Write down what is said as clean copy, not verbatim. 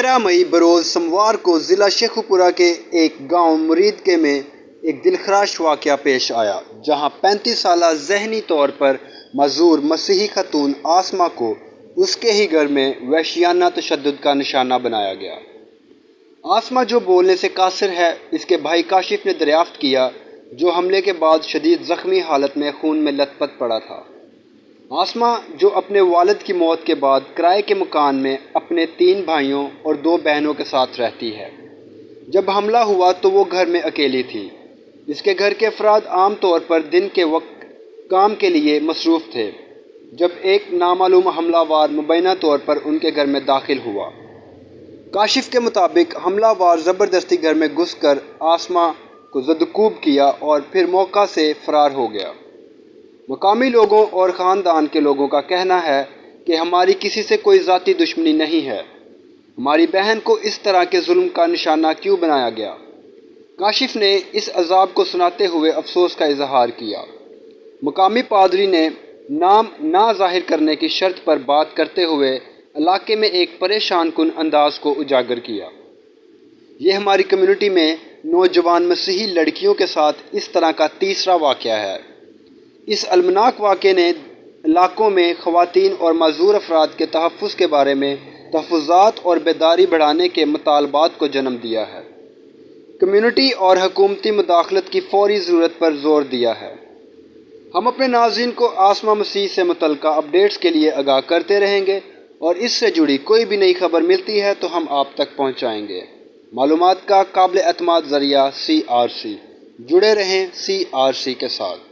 13 मई बरोज़ सोमवार को ज़िला शेखुपुरा के एक गांव मुरीदके में एक दिलखराश वाक़या पेश आया, जहां 35 साला ज़हनी तौर पर मज़ूर मसीही खतून आसमा को उसके ही घर में वहशियाना तशद्दुद का निशाना बनाया गया। आसमा, जो बोलने से कासिर है, इसके भाई काशिफ ने दरियाफ्त किया, जो हमले के बाद शदीद ज़ख्मी हालत में खून में लथपथ पड़ा था। आसमा, जो अपने वालिद की मौत के बाद किराए के मकान में अपने 3 भाइयों और 2 बहनों के साथ रहती है। जब हमला हुआ तो वो घर में अकेली थी। इसके घर के अफराद आम तौर पर दिन के वक्त काम के लिए मसरूफ़ थे, जब एक नामालूम हमलावर मुबैना तौर पर उनके घर में दाखिल हुआ। काशिफ के मुताबिक हमलावर ज़बरदस्ती घर में घुसकर आसमा को ज़दकूब किया और फिर मौका से फ़रार हो गया। मकामी लोगों और ख़ानदान के लोगों का कहना है कि हमारी किसी से कोई ज़ाती दुश्मनी नहीं है, हमारी बहन को इस तरह के जुल्म का निशाना क्यों बनाया गया। काशिफ ने इस अज़ाब को सुनाते हुए अफसोस का इजहार किया। मकामी पादरी ने नाम ना ज़ाहिर करने की शर्त पर बात करते हुए इलाके में एक परेशान कुन अंदाज को उजागर किया। ये हमारी कम्युनिटी में नौजवान मसीही लड़कियों के साथ इस तरह का तीसरा वाक़या है। इस अलमनाक वाक़े ने इलाकों में ख़वातीन और माज़ूर अफराद के तहफ़्फ़ुज़ के बारे में तहफ़्फ़ुज़ात और बेदारी बढ़ाने के मुतालबात को जन्म दिया है। कम्युनिटी और हुकूमती मुदाखलत की फ़ौरी ज़रूरत पर ज़ोर दिया है। हम अपने नाज़रीन को आसमा मसीह से मुतल्लिक़ा अपडेट्स के लिए आगाह करते रहेंगे और इससे जुड़ी कोई भी नई खबर मिलती है तो हम आप तक पहुँचाएँगे। मालूमात का काबिल एतमाद ज़रिया CRC। जुड़े रहें CRC के साथ।